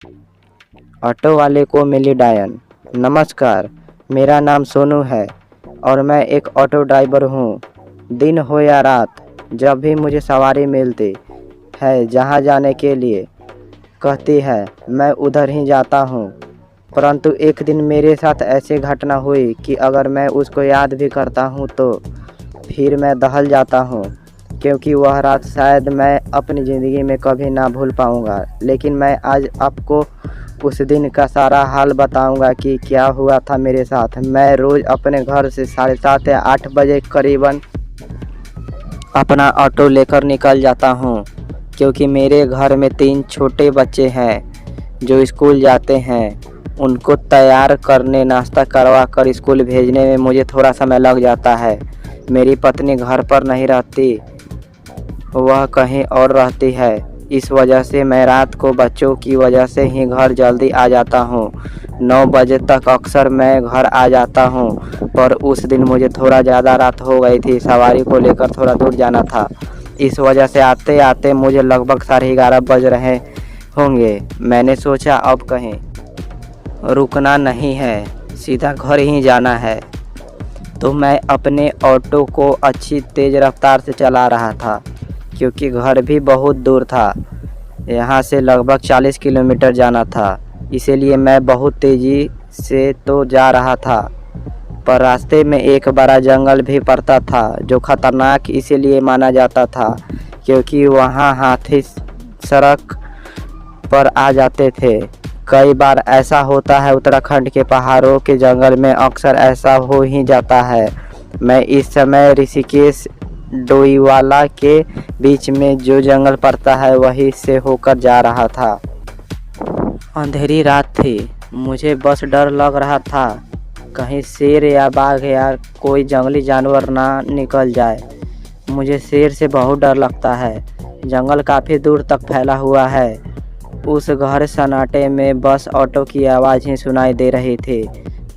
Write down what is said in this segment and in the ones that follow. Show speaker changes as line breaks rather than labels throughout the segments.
Auto वाले को मिली डायन। नमस्कार, मेरा नाम सोनू है और मैं एक ऑटो ड्राइवर हूँ। दिन हो या रात, जब भी मुझे सवारी मिलती है जहाँ जाने के लिए कहती है, मैं उधर ही जाता हूँ। परंतु एक दिन मेरे साथ ऐसी घटना हुई कि अगर मैं उसको याद भी करता हूँ तो फिर मैं दहल जाता हूँ, क्योंकि वह रात शायद मैं अपनी ज़िंदगी में कभी ना भूल पाऊँगा। लेकिन मैं आज आपको उस दिन का सारा हाल बताऊंगा कि क्या हुआ था मेरे साथ। मैं रोज़ अपने घर से 7:30 या 8 बजे करीबन अपना ऑटो लेकर निकल जाता हूँ, क्योंकि मेरे घर में 3 छोटे बच्चे हैं जो स्कूल जाते हैं। उनको तैयार करने, नाश्ता करवा कर स्कूल भेजने में मुझे थोड़ा समय लग जाता है। मेरी पत्नी घर पर नहीं रहती, वह कहीं और रहती है। इस वजह से मैं रात को बच्चों की वजह से ही घर जल्दी आ जाता हूँ। 9 बजे तक अक्सर मैं घर आ जाता हूँ, पर उस दिन मुझे थोड़ा ज़्यादा रात हो गई थी। सवारी को लेकर थोड़ा दूर जाना था, इस वजह से आते आते मुझे लगभग 11:30 बज रहे होंगे। मैंने सोचा अब कहीं रुकना नहीं है, सीधा घर ही जाना है। तो मैं अपने ऑटो को अच्छी तेज़ रफ्तार से चला रहा था, क्योंकि घर भी बहुत दूर था। यहाँ से लगभग 40 किलोमीटर जाना था, इसीलिए मैं बहुत तेज़ी से तो जा रहा था। पर रास्ते में एक बड़ा जंगल भी पड़ता था, जो ख़तरनाक इसीलिए माना जाता था क्योंकि वहाँ हाथी सड़क पर आ जाते थे। कई बार ऐसा होता है, उत्तराखंड के पहाड़ों के जंगल में अक्सर ऐसा हो ही जाता है। मैं इस समय ऋषिकेश डोईवाला के बीच में जो जंगल पड़ता है वहीं से होकर जा रहा था। अंधेरी रात थी, मुझे बस डर लग रहा था कहीं शेर या बाघ या कोई जंगली जानवर ना निकल जाए। मुझे शेर से बहुत डर लगता है। जंगल काफ़ी दूर तक फैला हुआ है। उस घर सन्नाटे में बस ऑटो की आवाज़ ही सुनाई दे रही थी।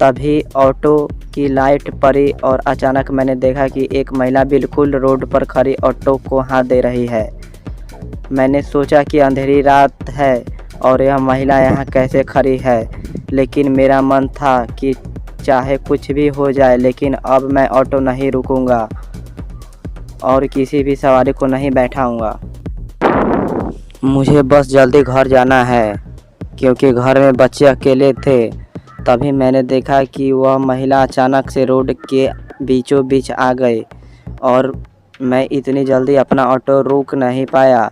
तभी ऑटो की लाइट पड़ी और अचानक मैंने देखा कि एक महिला बिल्कुल रोड पर खड़ी ऑटो को हाथ दे रही है। मैंने सोचा कि अंधेरी रात है और यह महिला यहाँ कैसे खड़ी है, लेकिन मेरा मन था कि चाहे कुछ भी हो जाए, लेकिन अब मैं ऑटो नहीं रुकूंगा और किसी भी सवारी को नहीं बैठाऊंगा। मुझे बस जल्दी घर जाना है, क्योंकि घर में बच्चे अकेले थे। तभी मैंने देखा कि वह महिला अचानक से रोड के बीचों बीच आ गई और मैं इतनी जल्दी अपना ऑटो रोक नहीं पाया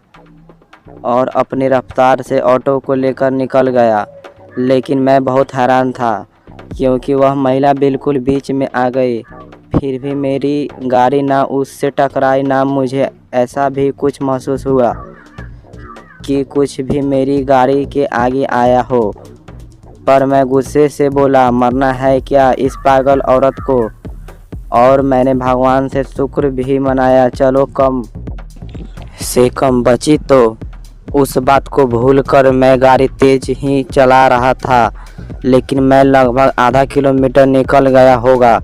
और अपनी रफ्तार से ऑटो को लेकर निकल गया। लेकिन मैं बहुत हैरान था, क्योंकि वह महिला बिल्कुल बीच में आ गई। फिर भी मेरी गाड़ी ना उससे टकराई, ना मुझे ऐसा भी कुछ महसूस हुआ कि कुछ भी मेरी गाड़ी के आगे आया हो। पर मैं गुस्से से बोला, मरना है क्या इस पागल औरत को। और मैंने भगवान से शुक्र भी मनाया, चलो कम से कम बची। तो उस बात को भूलकर मैं गाड़ी तेज ही चला रहा था, लेकिन मैं लगभग आधा किलोमीटर निकल गया होगा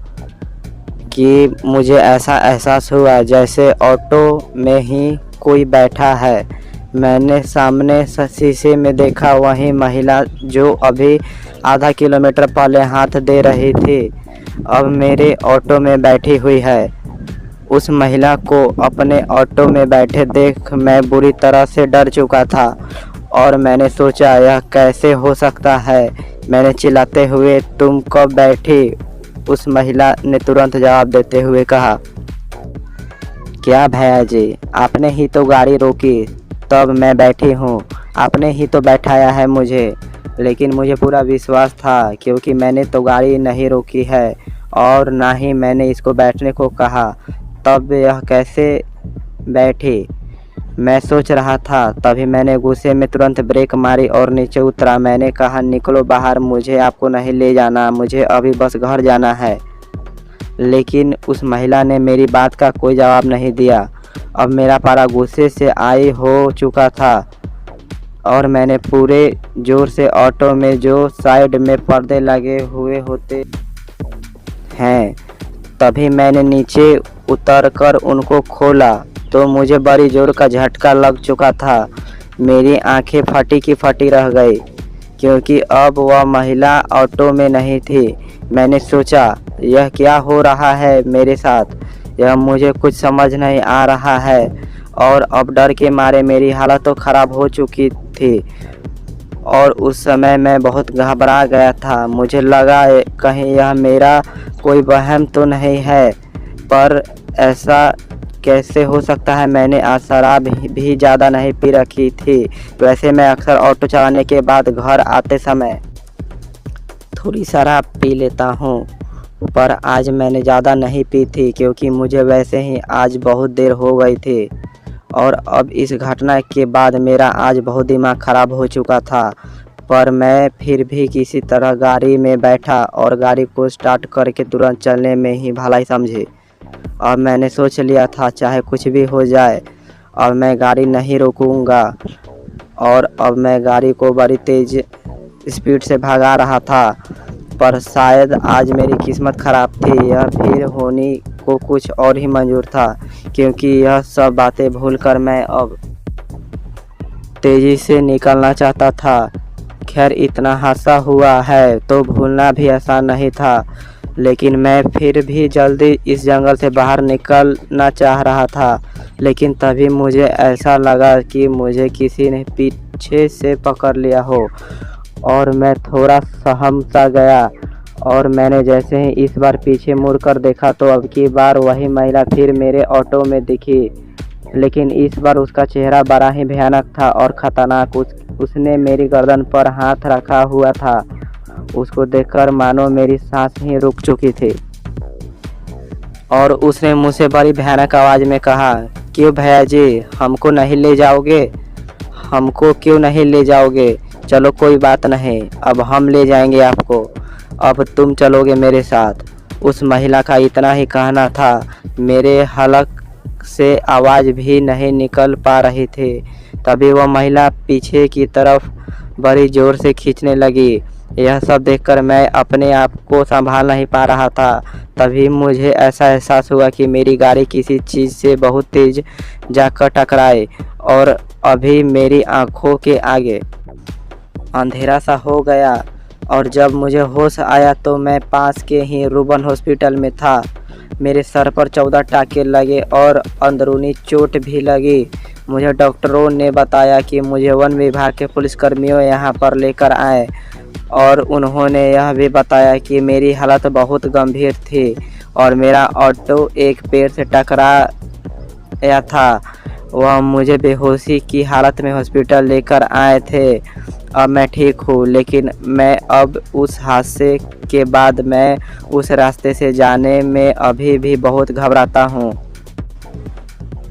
कि मुझे ऐसा एहसास हुआ जैसे ऑटो में ही कोई बैठा है। मैंने सामने शीशे में देखा वही महिला जो अभी आधा किलोमीटर पहले हाथ दे रही थी, अब मेरे ऑटो में बैठी हुई है। उस महिला को अपने ऑटो में बैठे देख मैं बुरी तरह से डर चुका था और मैंने सोचा, यह कैसे हो सकता है। मैंने चिल्लाते हुए, तुम कब बैठी? उस महिला ने तुरंत जवाब देते हुए कहा, क्या भैया जी, आपने ही तो गाड़ी रोकी, तब मैं बैठी हूँ। आपने ही तो बैठाया है मुझे। लेकिन मुझे पूरा विश्वास था, क्योंकि मैंने तो गाड़ी नहीं रोकी है और ना ही मैंने इसको बैठने को कहा। तब यह कैसे बैठी, मैं सोच रहा था। तभी मैंने गुस्से में तुरंत ब्रेक मारी और नीचे उतरा। मैंने कहा, निकलो बाहर, मुझे आपको नहीं ले जाना, मुझे अभी बस घर जाना है। लेकिन उस महिला ने मेरी बात का कोई जवाब नहीं दिया। अब मेरा पारा गुस्से से आई हो चुका था और मैंने पूरे ज़ोर से ऑटो में जो साइड में पर्दे लगे हुए होते हैं, तभी मैंने नीचे उतरकर उनको खोला तो मुझे बड़ी ज़ोर का झटका लग चुका था। मेरी आंखें फटी की फटी रह गई। क्योंकि अब वह महिला ऑटो में नहीं थी। मैंने सोचा, यह क्या हो रहा है मेरे साथ, यह मुझे कुछ समझ नहीं आ रहा है। और अब डर के मारे मेरी हालत तो ख़राब हो चुकी थी और उस समय मैं बहुत घबरा गया था। मुझे लगा कहीं यह मेरा कोई वहम तो नहीं है, पर ऐसा कैसे हो सकता है। मैंने आज शराब भी ज़्यादा नहीं पी रखी थी। वैसे मैं अक्सर ऑटो चलाने के बाद घर आते समय थोड़ी शराब पी लेता हूँ, पर आज मैंने ज़्यादा नहीं पी थी क्योंकि मुझे वैसे ही आज बहुत देर हो गई थी। और अब इस घटना के बाद मेरा आज बहुत दिमाग ख़राब हो चुका था। पर मैं फिर भी किसी तरह गाड़ी में बैठा और गाड़ी को स्टार्ट करके तुरंत चलने में ही भलाई समझे। अब मैंने सोच लिया था, चाहे कुछ भी हो जाए, अब मैं गाड़ी नहीं रोकूंगा। और अब मैं गाड़ी को बड़ी तेज़ स्पीड से भगा रहा था। पर शायद आज मेरी किस्मत ख़राब थी, यह फिर होने को कुछ और ही मंजूर था, क्योंकि यह सब बातें भूलकर मैं अब तेज़ी से निकलना चाहता था। खैर, इतना हादसा हुआ है तो भूलना भी आसान नहीं था, लेकिन मैं फिर भी जल्दी इस जंगल से बाहर निकलना चाह रहा था। लेकिन तभी मुझे ऐसा लगा कि मुझे किसी ने पीछे से पकड़ लिया हो और मैं थोड़ा सहम सा गया। और मैंने जैसे ही इस बार पीछे मुड़कर देखा तो अब की बार वही महिला फिर मेरे ऑटो में दिखी, लेकिन इस बार उसका चेहरा बड़ा ही भयानक था और ख़तरनाक। उसने मेरी गर्दन पर हाथ रखा हुआ था। उसको देखकर मानो मेरी सांस ही रुक चुकी थी और उसने मुझसे बड़ी भयानक आवाज़ में कहा, क्यों भैया जी, हमको नहीं ले जाओगे? हमको क्यों नहीं ले जाओगे? चलो कोई बात नहीं, अब हम ले जाएंगे आपको, अब तुम चलोगे मेरे साथ। उस महिला का इतना ही कहना था। मेरे हलक से आवाज़ भी नहीं निकल पा रही थी। तभी वह महिला पीछे की तरफ बड़ी ज़ोर से खींचने लगी। यह सब देखकर मैं अपने आप को संभाल नहीं पा रहा था। तभी मुझे ऐसा एहसास हुआ कि मेरी गाड़ी किसी चीज़ से बहुत तेज़ जाकर टकराए और अभी मेरी आंखों के आगे अंधेरा सा हो गया। और जब मुझे होश आया तो मैं पास के ही रूबन हॉस्पिटल में था। मेरे सर पर 14 टाँके लगे और अंदरूनी चोट भी लगी। मुझे डॉक्टरों ने बताया कि मुझे वन विभाग के पुलिसकर्मियों यहाँ पर लेकर आए और उन्होंने यह भी बताया कि मेरी हालत बहुत गंभीर थी और मेरा ऑटो एक पेड़ से टकराया था। वह मुझे बेहोशी की हालत में हॉस्पिटल लेकर आए थे। अब मैं ठीक हूँ, लेकिन मैं अब उस हादसे के बाद मैं उस रास्ते से जाने में अभी भी बहुत घबराता हूँ।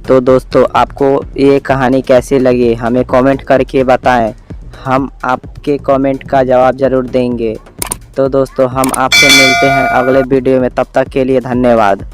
तो दोस्तों, आपको ये कहानी कैसी लगी हमें कमेंट करके बताएं। हम आपके कमेंट का जवाब ज़रूर देंगे। तो दोस्तों, हम आपसे मिलते हैं अगले वीडियो में। तब तक के लिए धन्यवाद।